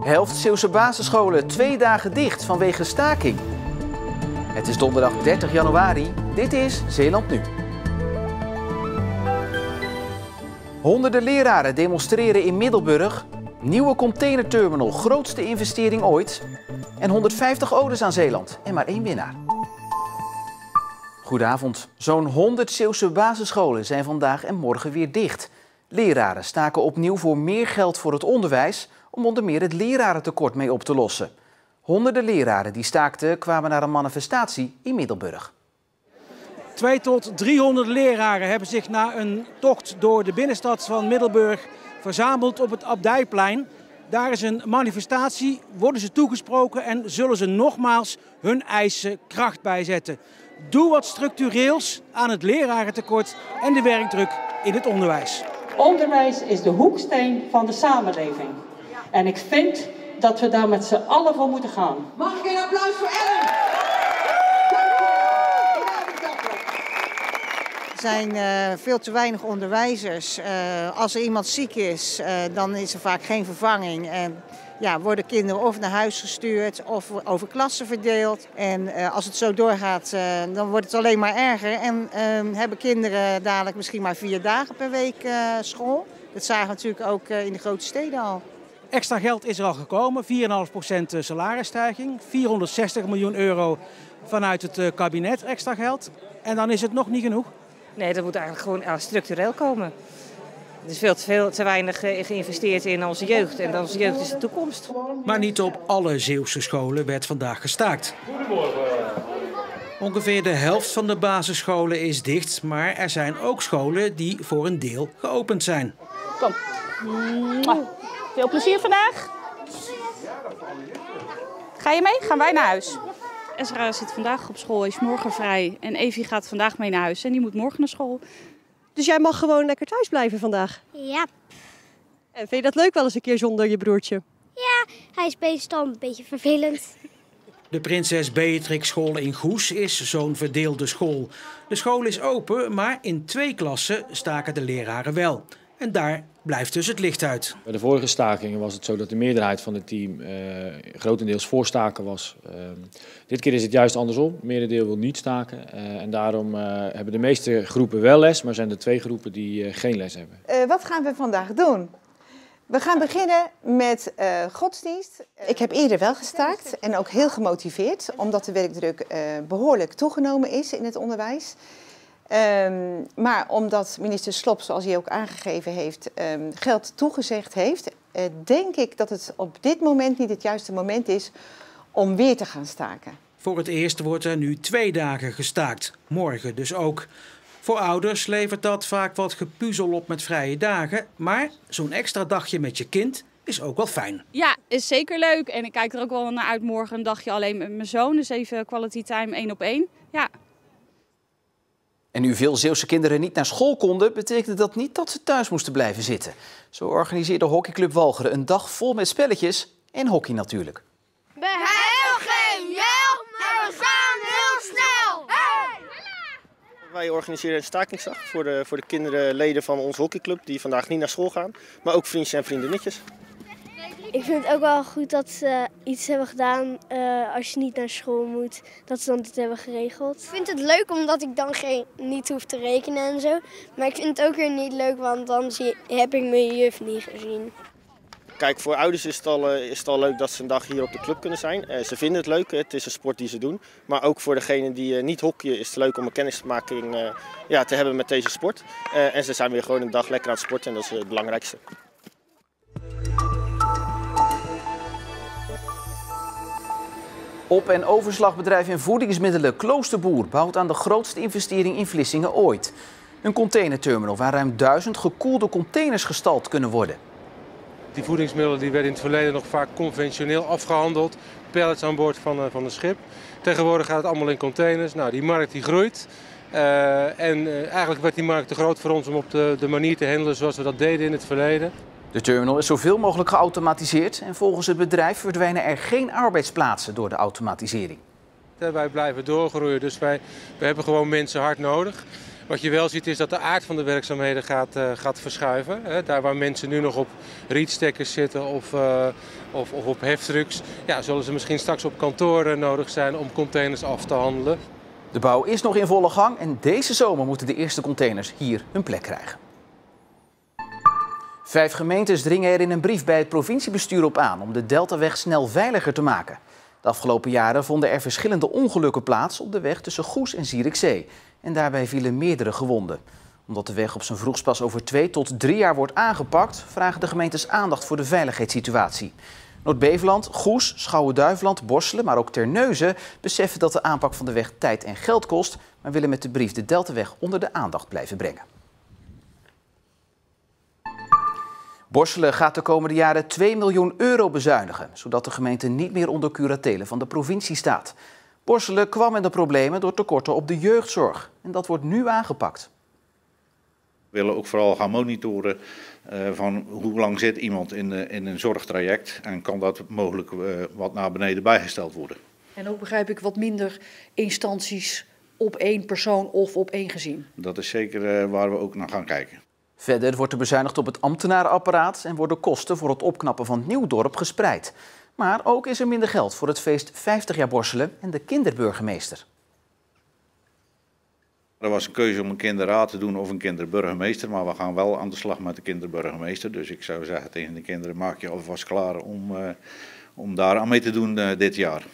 Helft Zeeuwse basisscholen 2 dagen dicht vanwege staking. Het is donderdag 30 januari. Dit is Zeeland Nu. Honderden leraren demonstreren in Middelburg. Nieuwe containerterminal, grootste investering ooit. En 150 odes aan Zeeland en maar 1 winnaar. Goedenavond. Zo'n 100 Zeeuwse basisscholen zijn vandaag en morgen weer dicht. Leraren staken opnieuw voor meer geld voor het onderwijs om onder meer het lerarentekort mee op te lossen. Honderden leraren die staakten kwamen naar een manifestatie in Middelburg. 200 tot 300 leraren hebben zich na een tocht door de binnenstad van Middelburg verzameld op het Abdijplein. Daar is een manifestatie, worden ze toegesproken en zullen ze nogmaals hun eisen kracht bijzetten. Doe wat structureels aan het lerarentekort en de werkdruk in het onderwijs. Onderwijs is de hoeksteen van de samenleving. En ik vind dat we daar met z'n allen voor moeten gaan. Mag ik een applaus voor Ellen? Er zijn veel te weinig onderwijzers. Als er iemand ziek is, dan is er vaak geen vervanging. En ja, worden kinderen of naar huis gestuurd of over klassen verdeeld. En als het zo doorgaat, dan wordt het alleen maar erger. En hebben kinderen dadelijk misschien maar 4 dagen per week school. Dat zagen we natuurlijk ook in de grote steden al. Extra geld is er al gekomen, 4,5% salarisstijging, 460 miljoen euro vanuit het kabinet extra geld. En dan is het nog niet genoeg. Nee, dat moet eigenlijk gewoon structureel komen. Er is veel te weinig geïnvesteerd in onze jeugd en onze jeugd is de toekomst. Maar niet op alle Zeeuwse scholen werd vandaag gestaakt. Goedemorgen. Ongeveer de helft van de basisscholen is dicht, maar er zijn ook scholen die voor een deel geopend zijn. Kom. Veel plezier vandaag. Ga je mee? Gaan wij naar huis? Ezra zit vandaag op school, is morgen vrij. En Evie gaat vandaag mee naar huis en die moet morgen naar school. Dus jij mag gewoon lekker thuis blijven vandaag? Ja. En vind je dat leuk wel eens een keer zonder je broertje? Ja, hij is meestal een beetje vervelend. De Prinses Beatrix School in Goes is zo'n verdeelde school. De school is open, maar in 2 klassen staken de leraren wel. En daar blijft dus het licht uit. Bij de vorige stakingen was het zo dat de meerderheid van het team grotendeels voor staken was. Dit keer is het juist andersom. Het merendeel wil niet staken. En daarom hebben de meeste groepen wel les, maar zijn er 2 groepen die geen les hebben. Wat gaan we vandaag doen? We gaan beginnen met godsdienst. Ik heb eerder wel gestaakt en ook heel gemotiveerd, omdat de werkdruk behoorlijk toegenomen is in het onderwijs. Maar omdat minister Slop, zoals hij ook aangegeven heeft, geld toegezegd heeft, denk ik dat het op dit moment niet het juiste moment is om weer te gaan staken. Voor het eerst wordt er nu 2 dagen gestaakt. Morgen dus ook. Voor ouders levert dat vaak wat gepuzzel op met vrije dagen. Maar zo'n extra dagje met je kind is ook wel fijn. Ja, is zeker leuk. En ik kijk er ook wel naar uit morgen een dagje alleen met mijn zoon. Dus even quality time 1 op 1. Ja. En nu veel Zeeuwse kinderen niet naar school konden, betekende dat niet dat ze thuis moesten blijven zitten. Zo organiseerde hockeyclub Walcheren een dag vol met spelletjes en hockey natuurlijk. We hebben geen geld, maar we gaan heel snel. Hey! Wij organiseren een stakingsdag voor de kinderen, leden van onze hockeyclub die vandaag niet naar school gaan. Maar ook vriendjes en vriendinnetjes. Ik vind het ook wel goed dat ze iets hebben gedaan als je niet naar school moet. Dat ze dan dit hebben geregeld. Ik vind het leuk omdat ik dan niet hoef te rekenen en zo. Maar ik vind het ook weer niet leuk, want dan heb ik mijn juf niet gezien. Kijk, voor ouders is het al leuk dat ze een dag hier op de club kunnen zijn. Ze vinden het leuk, het is een sport die ze doen. Maar ook voor degenen die niet hockeyen is het leuk om een kennismaking te hebben met deze sport. En ze zijn weer gewoon een dag lekker aan het sporten en dat is het belangrijkste. Op- en overslagbedrijf in voedingsmiddelen Kloosterboer bouwt aan de grootste investering in Vlissingen ooit. Een containerterminal waar ruim 1000 gekoelde containers gestald kunnen worden. Die voedingsmiddelen die werden in het verleden nog vaak conventioneel afgehandeld. Pallets aan boord van een schip. Tegenwoordig gaat het allemaal in containers. Nou, die markt die groeit. Eigenlijk werd die markt te groot voor ons om op de manier te handelen zoals we dat deden in het verleden. De terminal is zoveel mogelijk geautomatiseerd en volgens het bedrijf verdwijnen er geen arbeidsplaatsen door de automatisering. Wij blijven doorgroeien, dus we hebben gewoon mensen hard nodig. Wat je wel ziet is dat de aard van de werkzaamheden gaat verschuiven. Daar waar mensen nu nog op rietstekkers zitten of op heftrucks, ja, zullen ze misschien straks op kantoren nodig zijn om containers af te handelen. De bouw is nog in volle gang en deze zomer moeten de eerste containers hier hun plek krijgen. 5 gemeentes dringen er in een brief bij het provinciebestuur op aan om de Deltaweg snel veiliger te maken. De afgelopen jaren vonden er verschillende ongelukken plaats op de weg tussen Goes en Zierikzee. En daarbij vielen meerdere gewonden. Omdat de weg op zijn vroegst pas over 2 tot 3 jaar wordt aangepakt, vragen de gemeentes aandacht voor de veiligheidssituatie. Noord-Beveland, Goes, Schouwen-Duiveland, Borselen, maar ook Terneuzen beseffen dat de aanpak van de weg tijd en geld kost, maar willen met de brief de Deltaweg onder de aandacht blijven brengen. Borselen gaat de komende jaren 2 miljoen euro bezuinigen, zodat de gemeente niet meer onder curatele van de provincie staat. Borselen kwam in de problemen door tekorten op de jeugdzorg en dat wordt nu aangepakt. We willen ook vooral gaan monitoren van hoe lang zit iemand in een zorgtraject en kan dat mogelijk wat naar beneden bijgesteld worden. En ook begrijp ik wat minder instanties op 1 persoon of op 1 gezin. Dat is zeker waar we ook naar gaan kijken. Verder wordt er bezuinigd op het ambtenarenapparaat en worden kosten voor het opknappen van het Nieuwdorp gespreid. Maar ook is er minder geld voor het feest 50 jaar Borselen en de kinderburgemeester. Er was een keuze om een kinderraad te doen of een kinderburgemeester, maar we gaan wel aan de slag met de kinderburgemeester. Dus ik zou zeggen tegen de kinderen, maak je alvast klaar om daar aan mee te doen dit jaar.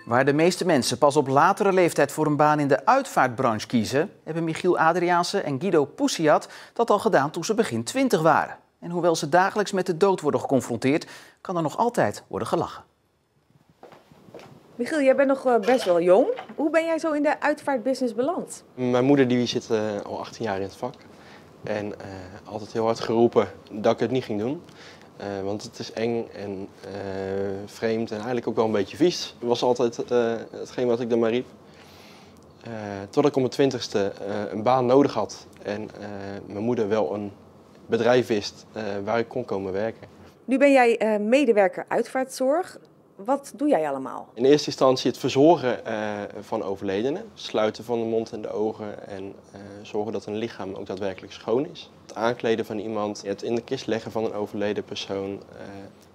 Waar de meeste mensen pas op latere leeftijd voor een baan in de uitvaartbranche kiezen, hebben Michiel Adriaanse en Guido Poussiat dat al gedaan toen ze begin 20 waren. En hoewel ze dagelijks met de dood worden geconfronteerd, kan er nog altijd worden gelachen. Michiel, jij bent nog best wel jong. Hoe ben jij zo in de uitvaartbusiness beland? Mijn moeder die zit al 18 jaar in het vak. En altijd heel hard geroepen dat ik het niet ging doen. Want het is eng en vreemd en eigenlijk ook wel een beetje vies. Dat was altijd hetgeen wat ik dan maar riep. Tot ik op mijn 20ste een baan nodig had. En mijn moeder wel een bedrijf wist waar ik kon komen werken. Nu ben jij medewerker uitvaartzorg. Wat doe jij allemaal? In eerste instantie het verzorgen van overledenen. Sluiten van de mond en de ogen en zorgen dat een lichaam ook daadwerkelijk schoon is. Het aankleden van iemand, het in de kist leggen van een overleden persoon.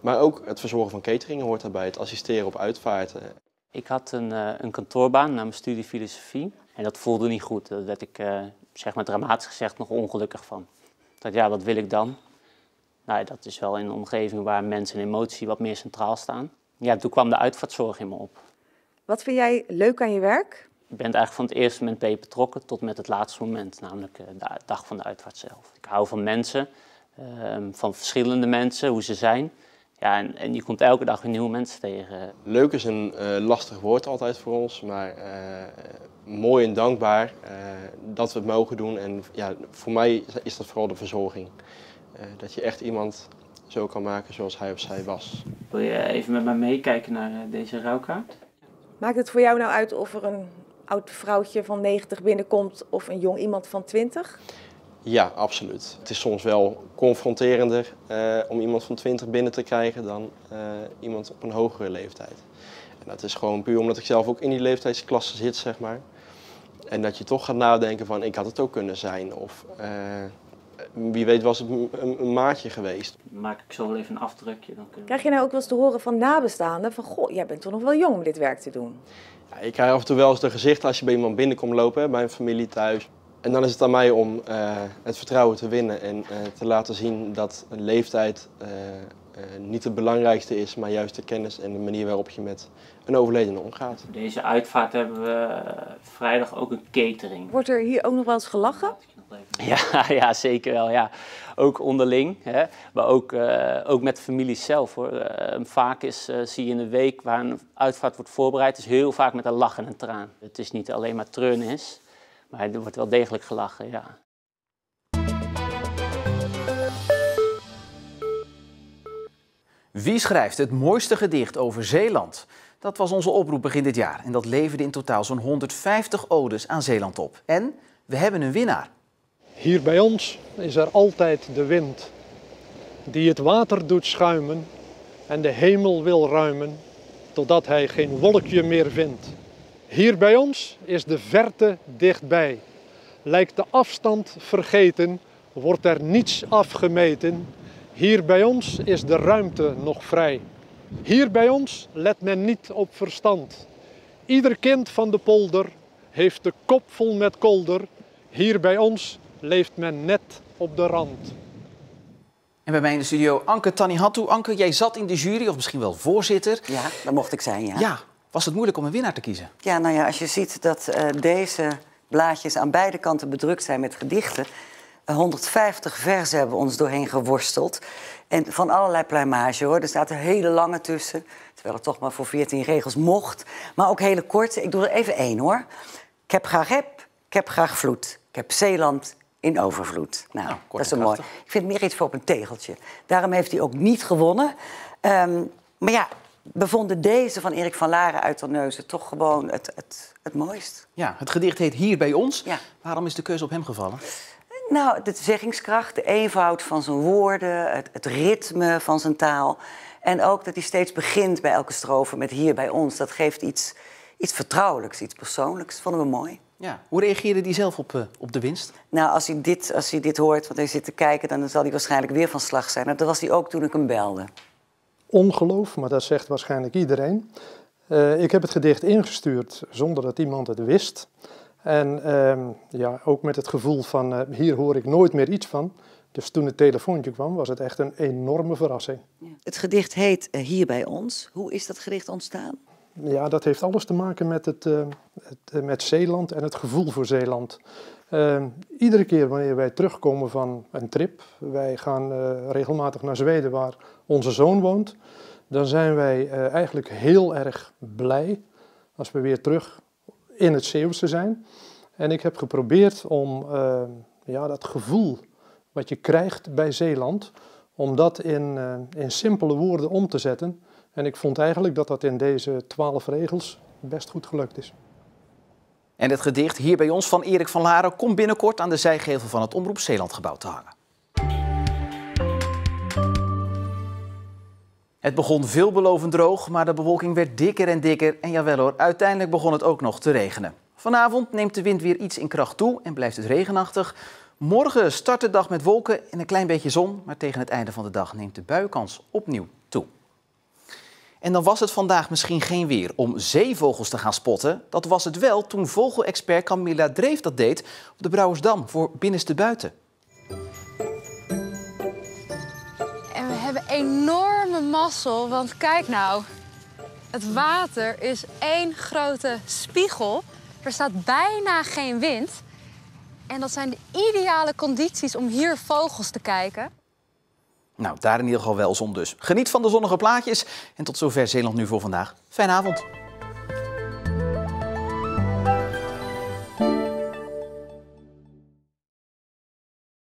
Maar ook het verzorgen van cateringen hoort daarbij, het assisteren op uitvaarten. Ik had een kantoorbaan na mijn studie filosofie en dat voelde niet goed. Daar werd ik, zeg maar dramatisch gezegd, nog ongelukkig van. Ik dacht, ja, wat wil ik dan? Nou, dat is wel in een omgeving waar mensen en emotie wat meer centraal staan. Ja, toen kwam de uitvaartzorg in me op. Wat vind jij leuk aan je werk? Ik ben eigenlijk van het eerste moment bij betrokken tot met het laatste moment, namelijk de dag van de uitvaart zelf. Ik hou van mensen, van verschillende mensen, hoe ze zijn. Ja, en je komt elke dag weer nieuwe mensen tegen. Leuk is een lastig woord altijd voor ons, maar mooi en dankbaar dat we het mogen doen. En ja, voor mij is dat vooral de verzorging. Dat je echt iemand zo kan maken zoals hij of zij was. Wil je even met mij meekijken naar deze rouwkaart? Maakt het voor jou nou uit of er een oud vrouwtje van 90 binnenkomt of een jong iemand van 20? Ja, absoluut. Het is soms wel confronterender om iemand van 20 binnen te krijgen dan iemand op een hogere leeftijd. En dat is gewoon puur omdat ik zelf ook in die leeftijdsklasse zit, zeg maar. En dat je toch gaat nadenken van, ik had het ook kunnen zijn. Of wie weet was het een maatje geweest. Dan maak ik zo wel even een afdrukje. Dan Krijg je nou ook wel eens te horen van nabestaanden van, goh, jij bent toch nog wel jong om dit werk te doen? Ja, ik krijg af en toe wel eens de gezichten als je bij iemand binnenkomt lopen, bij een familie thuis. En dan is het aan mij om het vertrouwen te winnen en te laten zien dat leeftijd niet het belangrijkste is, maar juist de kennis en de manier waarop je met een overledene omgaat. Voor deze uitvaart hebben we vrijdag ook een catering. Wordt er hier ook nog wel eens gelachen? Ja, zeker wel. Ja. Ook onderling, hè. Maar ook met de familie zelf. Hoor. Vaak zie je in de week waar een uitvaart wordt voorbereid, is heel vaak met een lach en een traan. Het is niet alleen maar treurnis, maar er wordt wel degelijk gelachen, ja. Wie schrijft het mooiste gedicht over Zeeland? Dat was onze oproep begin dit jaar en dat leverde in totaal zo'n 150 odes aan Zeeland op. En we hebben een winnaar. Hier bij ons is er altijd de wind, die het water doet schuimen en de hemel wil ruimen totdat hij geen wolkje meer vindt. Hier bij ons is de verte dichtbij. Lijkt de afstand vergeten, wordt er niets afgemeten. Hier bij ons is de ruimte nog vrij. Hier bij ons let men niet op verstand. Ieder kind van de polder heeft de kop vol met kolder. Hier bij ons leeft men net op de rand. En bij mij in de studio Anke Tanihatu. Anke, jij zat in de jury, of misschien wel voorzitter. Ja, dat mocht ik zijn, ja. Ja, was het moeilijk om een winnaar te kiezen? Ja, nou ja, als je ziet dat deze blaadjes aan beide kanten bedrukt zijn met gedichten. 150 verzen hebben ons doorheen geworsteld. En van allerlei pluimage, hoor. Er staat een hele lange tussen. Terwijl het toch maar voor 14 regels mocht. Maar ook hele korte. Ik doe er even 1, hoor. Ik heb graag heb, ik heb graag vloed. Ik heb Zeeland in overvloed. Nou, dat is zo mooi. Ik vind meer iets voor op een tegeltje. Daarom heeft hij ook niet gewonnen. Maar ja, we vonden deze van Erik van Laren uit Terneuzen toch gewoon het mooist. Ja, het gedicht heet Hier bij ons. Ja. Waarom is de keuze op hem gevallen? Nou, de zeggingskracht, de eenvoud van zijn woorden, het ritme van zijn taal. En ook dat hij steeds begint bij elke strofe met hier bij ons. Dat geeft iets vertrouwelijks, iets persoonlijks. Dat vonden we mooi. Ja. Hoe reageerde hij zelf op de winst? Nou, als hij dit hoort, want hij zit te kijken, dan zal hij waarschijnlijk weer van slag zijn. Dat was hij ook toen ik hem belde. Ongeloof, maar dat zegt waarschijnlijk iedereen. Ik heb het gedicht ingestuurd zonder dat iemand het wist. En ja, ook met het gevoel van hier hoor ik nooit meer iets van. Dus toen het telefoontje kwam, was het echt een enorme verrassing. Ja. Het gedicht heet Hier bij ons. Hoe is dat gedicht ontstaan? Ja, dat heeft alles te maken met Zeeland en het gevoel voor Zeeland. Iedere keer wanneer wij terugkomen van een trip, wij gaan regelmatig naar Zweden waar onze zoon woont, dan zijn wij eigenlijk heel erg blij als we weer terug in het Zeeuwse zijn. En ik heb geprobeerd om dat gevoel wat je krijgt bij Zeeland, om dat in simpele woorden om te zetten. En ik vond eigenlijk dat dat in deze 12 regels best goed gelukt is. En het gedicht Hier bij ons van Erik van Laren komt binnenkort aan de zijgevel van het Omroep Zeelandgebouw te hangen. Het begon veelbelovend droog, maar de bewolking werd dikker en dikker. En jawel hoor, uiteindelijk begon het ook nog te regenen. Vanavond neemt de wind weer iets in kracht toe en blijft het regenachtig. Morgen start de dag met wolken en een klein beetje zon, maar tegen het einde van de dag neemt de buienkans opnieuw toe. En dan was het vandaag misschien geen weer om zeevogels te gaan spotten. Dat was het wel toen vogelexpert Camilla Dreef dat deed op de Brouwersdam voor Binnenste Buiten. En we hebben enorme mazzel, want kijk nou. Het water is één grote spiegel. Er staat bijna geen wind. En dat zijn de ideale condities om hier vogels te kijken. Nou, daar in ieder geval wel zon dus. Geniet van de zonnige plaatjes en tot zover Zeeland nu voor vandaag. Fijne avond.